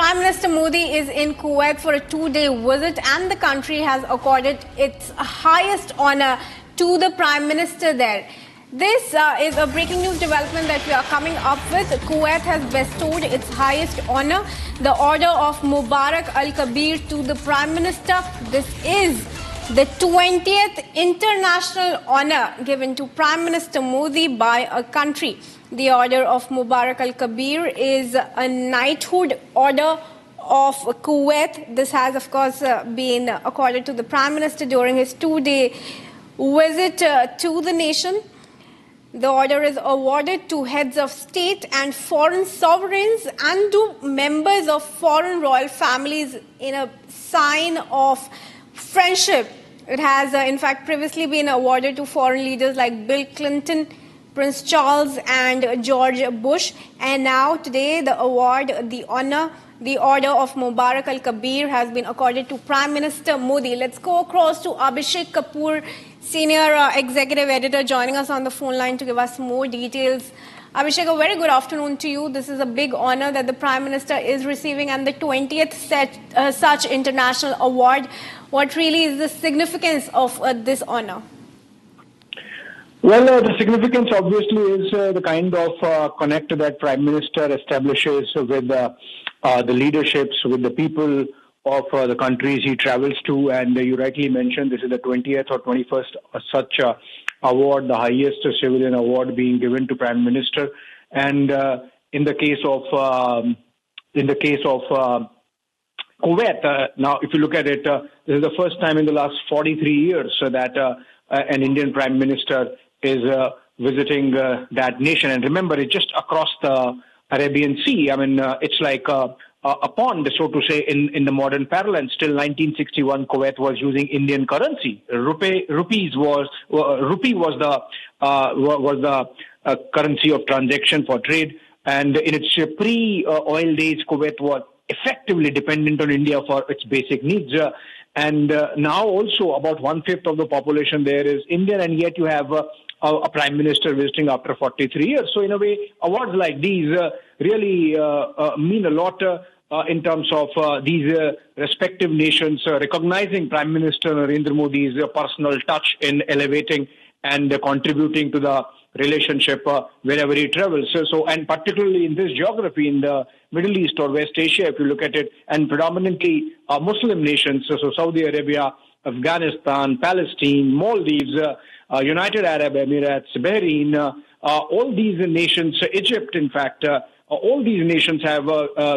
Prime Minister Modi is in Kuwait for a 2-day visit, and the country has accorded its highest honor to the Prime Minister there. This is a breaking news development that we are coming up with. Kuwait has bestowed its highest honor, the Order of Mubarak Al-Kabeer, to the Prime Minister. This is the 20th international honor given to Prime Minister Modi by a country. The Order of Mubarak Al-Kabeer is a knighthood order of Kuwait. This has, of course, been accorded to the Prime Minister during his 2-day visit to the nation. The order is awarded to heads of state and foreign sovereigns and to members of foreign royal families in a sign of friendship. It has, in fact, previously been awarded to foreign leaders like Bill Clinton, Prince Charles and George Bush. And now today the award, the honor, the Order of Mubarak Al-Kabeer has been accorded to Prime Minister Modi. Let's go across to Abhishek Kapoor, Senior Executive Editor, joining us on the phone line to give us more details. Abhishek, a very good afternoon to you. This is a big honor that the Prime Minister is receiving, and the 20th such international award. What really is the significance of this honor? Well, the significance obviously is the kind of connect that Prime Minister establishes with the leaderships, with the people of the countries he travels to. And you rightly mentioned this is the 20th or 21st such award, the highest civilian award being given to Prime Minister. And in the case of Kuwait, now if you look at it, this is the first time in the last 43 years that an Indian Prime Minister is visiting that nation. And remember, it's just across the Arabian Sea. I mean, it's like a pond, so to say, in the modern parlance. Till 1961, Kuwait was using Indian currency. Rupee was the currency of transaction for trade. And in its pre-oil days, Kuwait was effectively dependent on India for its basic needs. And now also about 1/5 of the population there is Indian, and yet you have a Prime Minister visiting after 43 years. So in a way, awards like these really mean a lot in terms of these respective nations recognizing Prime Minister Narendra Modi's personal touch in elevating and contributing to the relationship wherever he travels. So, and particularly in this geography, in the Middle East or West Asia, if you look at it, and predominantly Muslim nations, so Saudi Arabia, Afghanistan, Palestine, Maldives, United Arab Emirates, Bahrain, all these nations, Egypt, in fact, all these nations have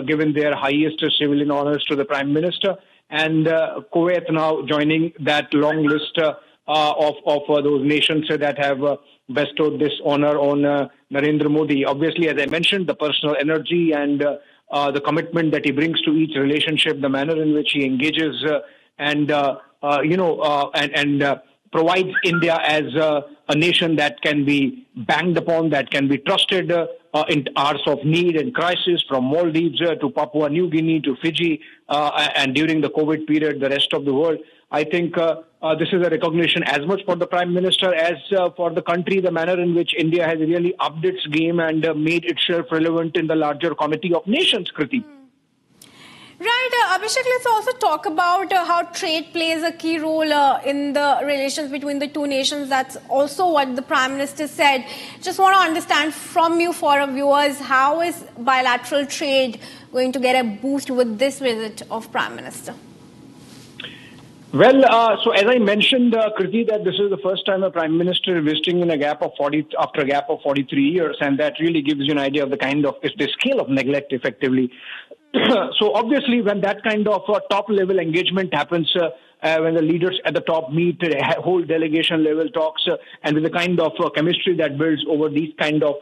given their highest civilian honors to the Prime Minister, and Kuwait now joining that long list of those nations that have bestowed this honor on Narendra Modi. Obviously, as I mentioned, the personal energy and the commitment that he brings to each relationship, the manner in which he engages, and provides India as a nation that can be banked upon, that can be trusted in hours of need and crisis, from Maldives to Papua New Guinea to Fiji, and during the COVID period, the rest of the world. I think this is a recognition as much for the Prime Minister as for the country, the manner in which India has really upped its game and made itself relevant in the larger committee of nations, Kriti. Right, Abhishek, let's also talk about how trade plays a key role in the relations between the two nations. That's also what the Prime Minister said. Just want to understand from you, for our viewers, how is bilateral trade going to get a boost with this visit of Prime Minister? Well, so as I mentioned, Kriti, that this is the first time a Prime Minister is visiting after a gap of 43 years, and that really gives you an idea of the kind of the scale of neglect, effectively. So obviously, when that kind of top-level engagement happens, when the leaders at the top meet, whole delegation-level talks, and with the kind of chemistry that builds over these kind of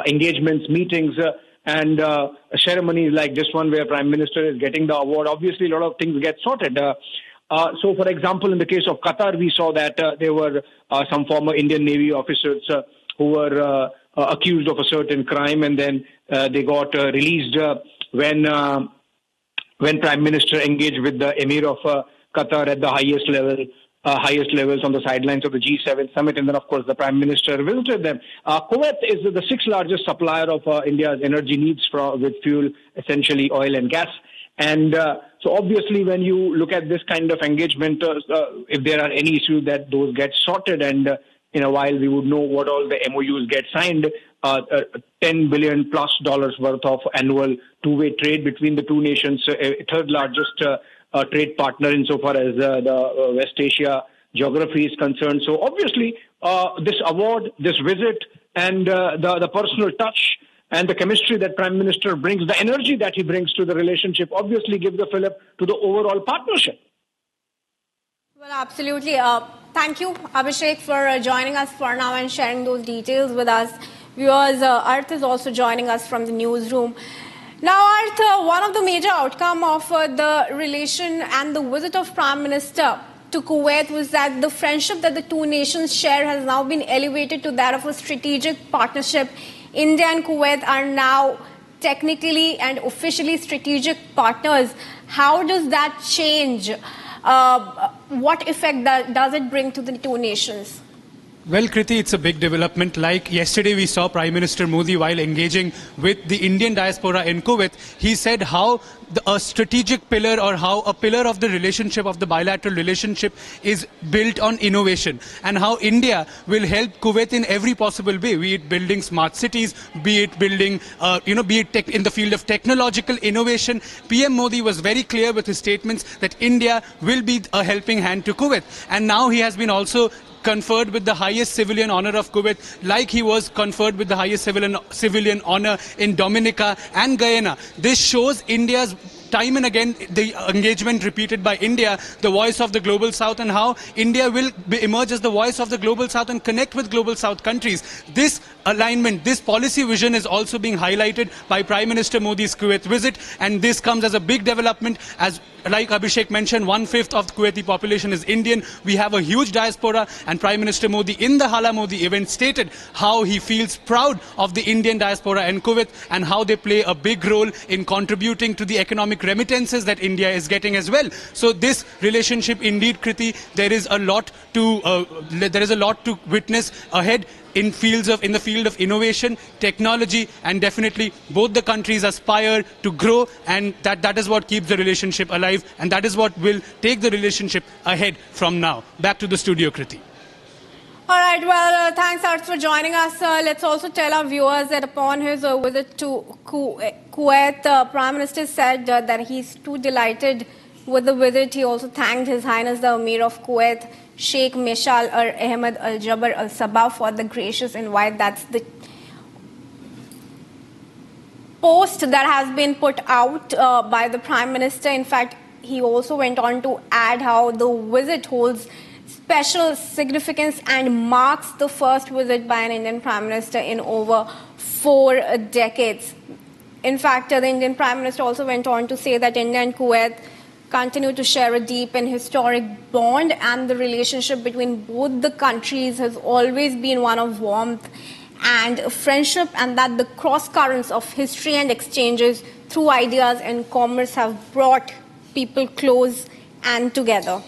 engagements, meetings, and ceremonies like this one where Prime Minister is getting the award, obviously a lot of things get sorted. So, for example, in the case of Qatar, we saw that there were some former Indian Navy officers who were accused of a certain crime, and then they got released when Prime Minister engaged with the Emir of Qatar at the highest level. highest levels on the sidelines of the G7 summit, and then, of course, the Prime Minister visited them. Kuwait is the sixth largest supplier of India's energy needs with fuel, essentially oil and gas. And so obviously, when you look at this kind of engagement, if there are any issues, that those get sorted, and in a while we would know what all the MOUs get signed. $10 billion plus worth of annual two-way trade between the two nations, third largest trade partner insofar as the West Asia geography is concerned. So obviously, this award, this visit, and the personal touch and the chemistry that Prime Minister brings, the energy that he brings to the relationship, obviously gives the fillip to the overall partnership. Well, absolutely. Thank you, Abhishek, for joining us for now and sharing those details with us. Viewers, Arth is also joining us from the newsroom. Now, Arth, one of the major outcomes of the relation and the visit of Prime Minister to Kuwait was that the friendship that the two nations share has now been elevated to that of a strategic partnership. India and Kuwait are now technically and officially strategic partners. How does that change? What effect does it bring to the two nations? Well, Kriti, it's a big development. Like yesterday, we saw Prime Minister Modi, while engaging with the Indian diaspora in Kuwait, he said how a strategic pillar, or how a pillar of the relationship, of the bilateral relationship, is built on innovation, and how India will help Kuwait in every possible way, be it building smart cities, be it building, be it in the field of technological innovation. PM Modi was very clear with his statements that India will be a helping hand to Kuwait, and now he has been also conferred with the highest civilian honor of Kuwait, like he was conferred with the highest civilian honor in Dominica and Guyana. This shows India's time and again the engagement repeated by India, the voice of the Global South, and how India will emerge as the voice of the Global South and connect with Global South countries. This alignment, this policy vision is also being highlighted by Prime Minister Modi's Kuwait visit, and this comes as a big development. As like Abhishek mentioned, 1/5 of the Kuwaiti population is Indian. We have a huge diaspora, and Prime Minister Modi in the Hala Modi event stated how he feels proud of the Indian diaspora in Kuwait and how they play a big role in contributing to the economic remittances that India is getting as well. So this relationship, indeed, Kriti, there is a lot to witness ahead in the field of innovation, technology, and definitely both the countries aspire to grow, and that is what keeps the relationship alive, and that is what will take the relationship ahead from now. Back to the studio, Kriti. All right, well, thanks, Arth, for joining us. Let's also tell our viewers that upon his visit to Kuwait, the Prime Minister said that he's too delighted with the visit. He also thanked His Highness the Emir of Kuwait, Sheikh Mishal Ahmed Al Jaber Al Sabah, for the gracious invite. That's the post that has been put out by the Prime Minister. In fact, he also went on to add how the visit holds special significance and marks the first visit by an Indian Prime Minister in over 4 decades. In fact, the Indian Prime Minister also went on to say that India and Kuwait continue to share a deep and historic bond, and the relationship between both the countries has always been one of warmth and friendship, and that the cross currents of history and exchanges through ideas and commerce have brought people close and together.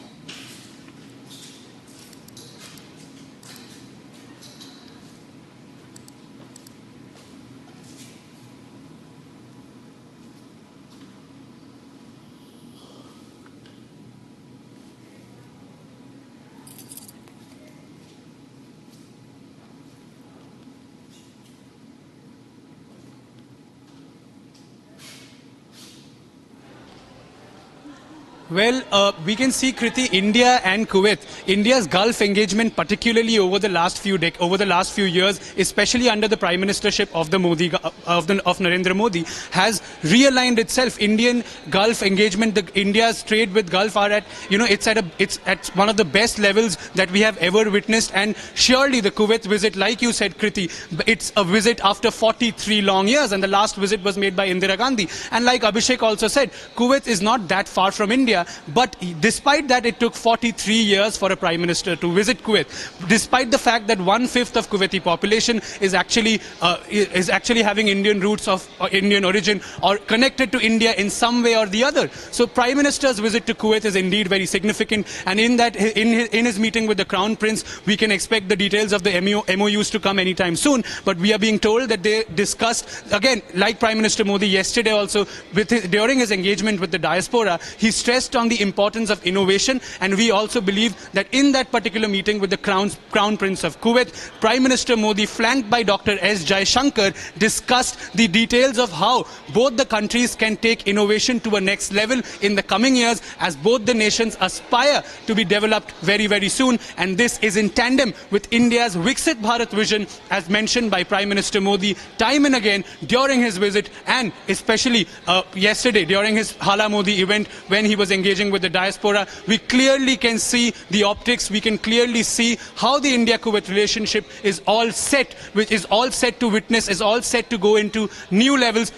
Well, we can see, Kriti, India and Kuwait, India's Gulf engagement, particularly over the last few years, especially under the Prime Ministership of Narendra Modi, has realigned itself. Indian Gulf engagement, India's trade with Gulf are at, it's at one of the best levels that we have ever witnessed. And surely the Kuwait visit, like you said, Kriti, it's a visit after 43 long years, and the last visit was made by Indira Gandhi. And like Abhishek also said, Kuwait is not that far from India. India. But despite that, it took 43 years for a prime minister to visit Kuwait, despite the fact that 1/5 of Kuwaiti population is actually having Indian roots of Indian origin or connected to India in some way or the other. So Prime Minister's visit to Kuwait is indeed very significant, and in his meeting with the Crown Prince, we can expect the details of the MOUs to come anytime soon. But we are being told that they discussed, again, like Prime Minister Modi yesterday also, during his engagement with the diaspora, he stressed on the importance of innovation, and we also believe that in that particular meeting with the Crown Prince of Kuwait, Prime Minister Modi, flanked by Dr. S. Jaishankar, discussed the details of how both the countries can take innovation to a next level in the coming years, as both the nations aspire to be developed very, very soon. And this is in tandem with India's Viksit Bharat vision, as mentioned by Prime Minister Modi time and again during his visit, and especially yesterday during his Hala Modi event when he was engaging with the diaspora. We clearly can see the optics, we can clearly see how the India-Kuwait relationship is all set to witness, is all set to go into new levels